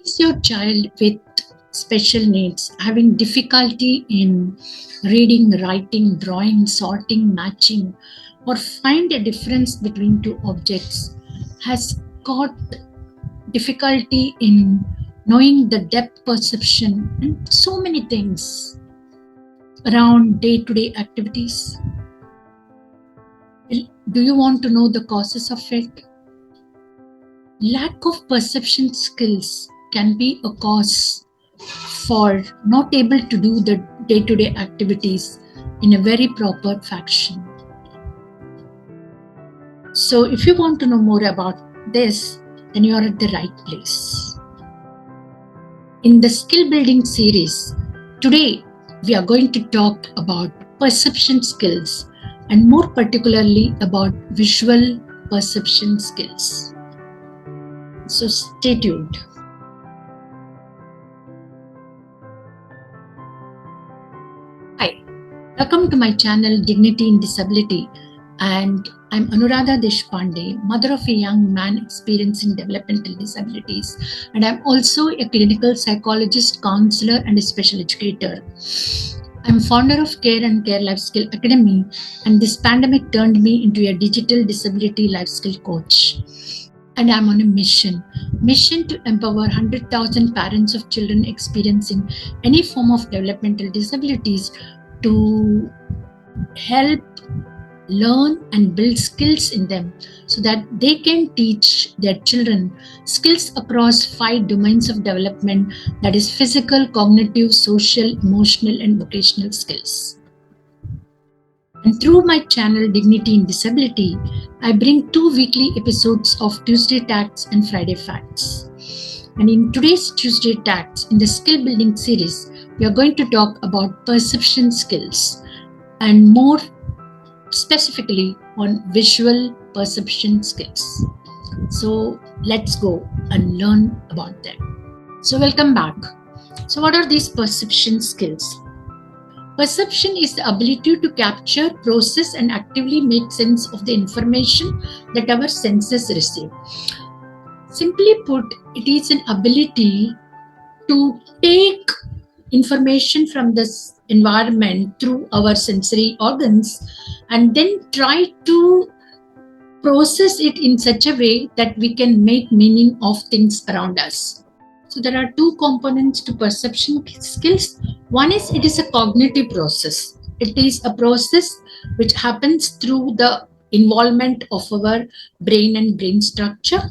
Is your child with special needs having difficulty in reading, writing, drawing, sorting, matching, or find a difference between two objects? Has got difficulty in knowing the depth perception and so many things around day-to-day activities? Do you want to know the causes of it? Lack of perception skills can be a cause for not able to do the day-to-day activities in a very proper fashion. So if you want to know more about this, then you are at the right place. In the skill building series, today we are going to talk about perception skills and more particularly about visual perception skills. So stay tuned. Hi, welcome to my channel Dignity in Disability, and I'm Anuradha Deshpande, mother of a young man experiencing developmental disabilities, and I'm also a clinical psychologist, counselor, and a special educator. I'm founder of Care and Care Life Skill Academy, and this pandemic turned me into a digital disability life skill coach. And I'm on a mission to empower 100,000 parents of children experiencing any form of developmental disabilities to help learn and build skills in them so that they can teach their children skills across 5 domains of development, that is physical, cognitive, social, emotional, and vocational skills. And through my channel Dignity in Disability, I bring 2 weekly episodes of Tuesday Tacts and Friday Facts. And in today's Tuesday Tacts, in the skill building series, we are going to talk about perception skills and more specifically on visual perception skills. So let's go and learn about them. So welcome back. So what are these perception skills? Perception is the ability to capture, process, and actively make sense of the information that our senses receive. Simply put, it is an ability to take information from this environment through our sensory organs and then try to process it in such a way that we can make meaning of things around us. So there are 2 components to perception skills. One is it is a cognitive process. It is a process which happens through the involvement of our brain and brain structure,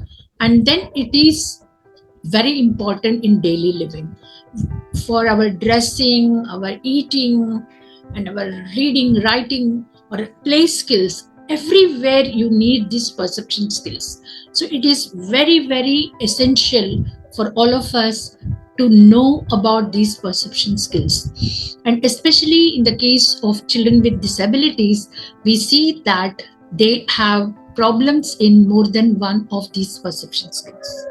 and then it is very important in daily living for our dressing, our eating, and our reading, writing, or play skills. Everywhere you need these perception skills. So it is very, very essential for all of us to know about these perception skills. And especially in the case of children with disabilities, we see that they have problems in more than one of these perception skills.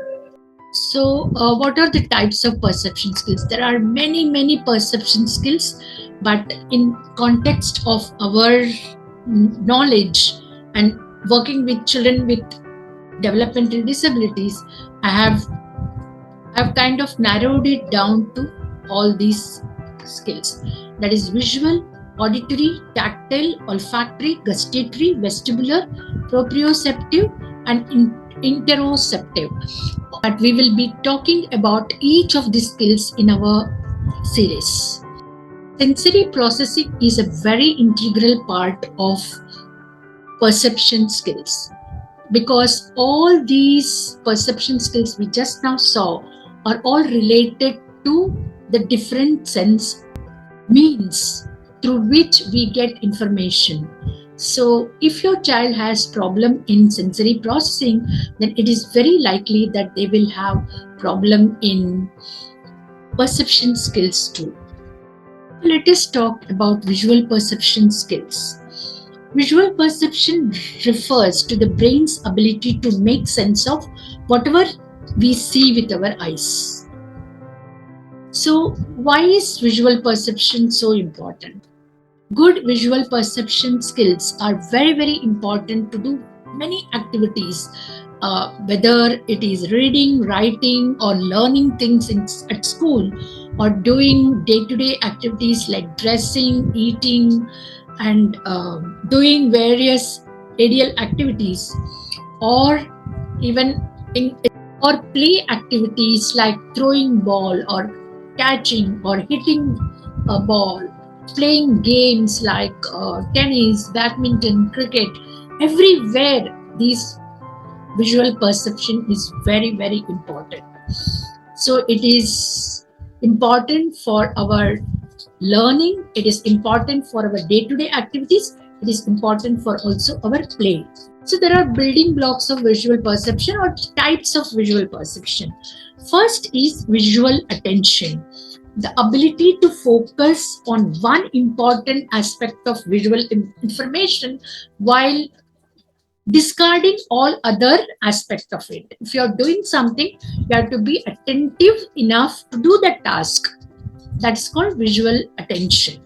So what are the types of perception skills? There are many perception skills, but in context of our knowledge and working with children with developmental disabilities, I have kind of narrowed it down to all these skills. That is visual, auditory, tactile, olfactory, gustatory, vestibular, proprioceptive, and interoceptive. But we will be talking about each of these skills in our series. Sensory processing is a very integral part of perception skills, because all these perception skills we just now saw are all related to the different sense means through which we get information. So if your child has problem in sensory processing, then it is very likely that they will have problem in perception skills too. Let us talk about visual perception skills. Visual perception refers to the brain's ability to make sense of whatever we see with our eyes. So why is visual perception so important? Good visual perception skills are very important to do many activities whether it is reading, writing, or learning things at school, or doing day-to-day activities like dressing, eating, and doing various ideal activities, or even or play activities like throwing ball or catching or hitting a ball, playing games like tennis, badminton, cricket. Everywhere these visual perception is very, very important. So it is important for our learning, it is important for our day-to-day activities, it is important for also our play. So there are building blocks of visual perception or types of visual perception. First is visual attention, the ability to focus on one important aspect of visual information while discarding all other aspects of it. If you're doing something, you have to be attentive enough to do that task. That's called visual attention.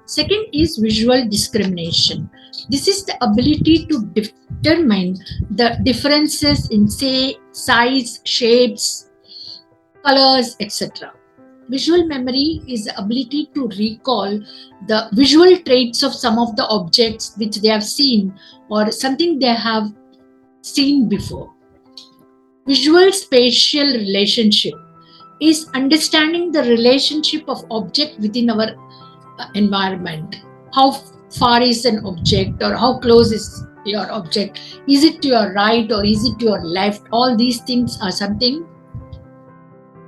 Second is visual discrimination. This is the ability to determine the differences in, say, size, shapes, colors, etc. Visual memory is the ability to recall the visual traits of some of the objects which they have seen or something they have seen before. Visual spatial relationship is understanding the relationship of object within our environment. How far is an object, or how close is your object? Is it to your right or is it to your left? All these things are something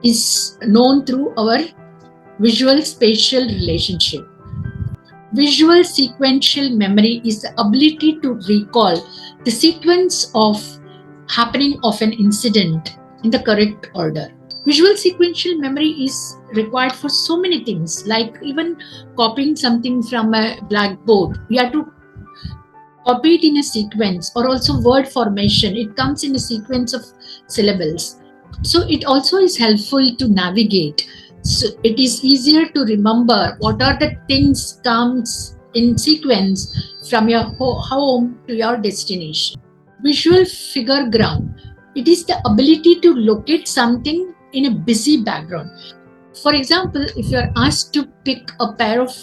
is known through our visual spatial relationship. Visual sequential memory is the ability to recall the sequence of happening of an incident in the correct order. Visual sequential memory is required for so many things, like even copying something from a blackboard. We have to copy it in a sequence, or also word formation. It comes in a sequence of syllables. So it also is helpful to navigate. So it is easier to remember what are the things comes in sequence from your home to your destination. Visual figure ground. It is the ability to locate something in a busy background. For example, if you are asked to pick a pair of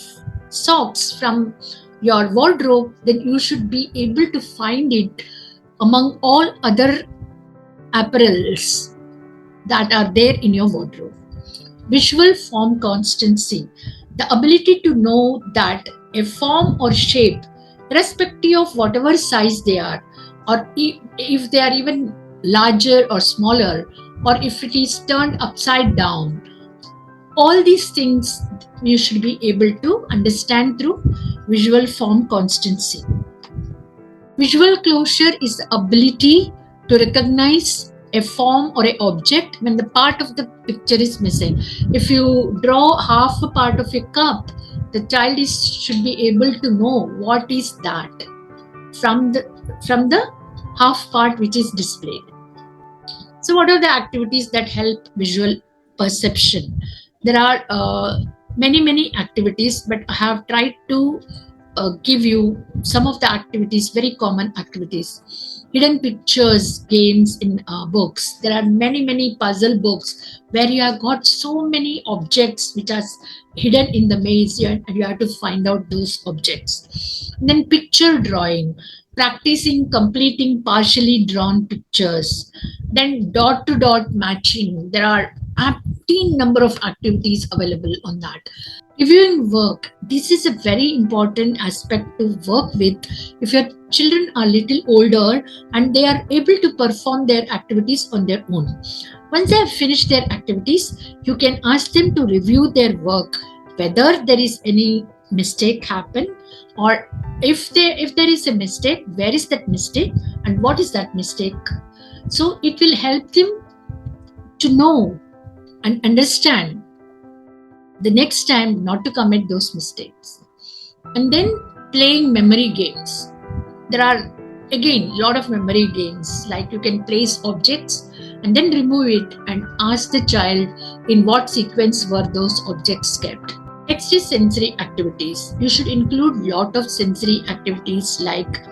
socks from your wardrobe, then you should be able to find it among all other apparels that are there in your wardrobe. Visual form constancy, the ability to know that a form or shape, irrespective of whatever size they are, or if they are even larger or smaller, or if it is turned upside down, all these things you should be able to understand through visual form constancy. Visual closure is the ability to recognize a form or an object when the part of the picture is missing. If you draw half a part of a cup, the child should be able to know what is that from the half part which is displayed. So what are the activities that help visual perception? There are many activities, but I have tried to give you some of the activities, very common activities. Hidden pictures, games in books. There are many puzzle books where you have got so many objects which are hidden in the maze, and you have to find out those objects. And then picture drawing, practicing completing partially drawn pictures. Then dot to dot matching. There are a number of activities available on that. Reviewing work. This is a very important aspect to work with if your children are little older and they are able to perform their activities on their own. Once they have finished their activities, you can ask them to review their work, whether there is any mistake happen, or if there is a mistake, where is that mistake and what is that mistake. So it will help them to know and understand the next time not to commit those mistakes. And then playing memory games. There are again a lot of memory games, like you can place objects and then remove it and ask the child in what sequence were those objects kept. Next is sensory activities. You should include lot of sensory activities like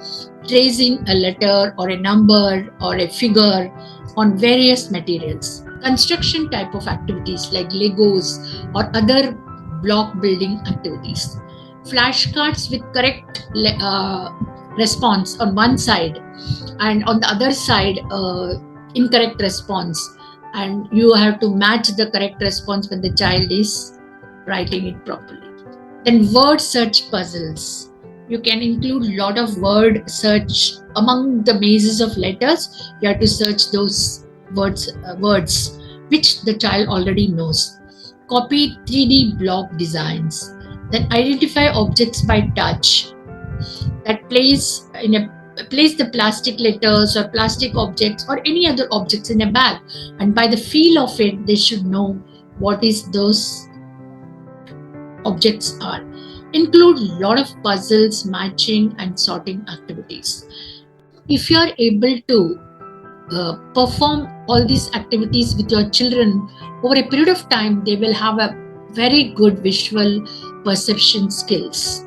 tracing a letter or a number or a figure on various materials. Construction type of activities like Legos or other block building activities. Flashcards with correct response on one side, and on the other side incorrect response, and you have to match the correct response when the child is writing it properly. Then word search puzzles. You can include a lot of word search among the mazes of letters. You have to search those words which the child already knows. Copy 3D block designs. Then identify objects by touch. That place the plastic letters or plastic objects or any other objects in a bag, and by the feel of it they should know what is those objects are. Include a lot of puzzles, matching and sorting activities. If you are able to perform all these activities with your children over a period of time, they will have a very good visual perception skills.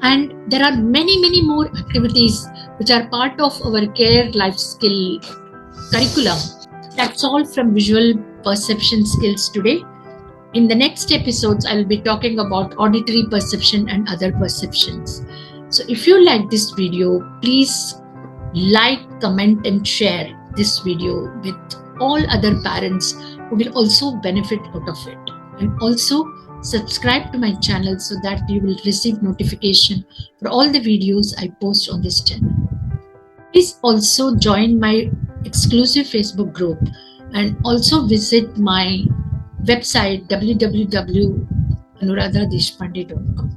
And there are many more activities which are part of our care life skill curriculum. That's all from visual perception skills today. In the next episodes, I will be talking about auditory perception and other perceptions. So if you like this video, please like, comment and share this video with all other parents who will also benefit out of it. And also subscribe to my channel so that you will receive notification for all the videos I post on this channel. Please also join my exclusive Facebook group and also visit my website www.anuradhadeshpande.com.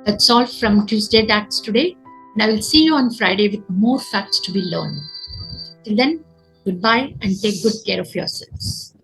That's all from Tuesday Facts today, and I will see you on Friday with more facts to be learned. Till then, goodbye and take good care of yourselves.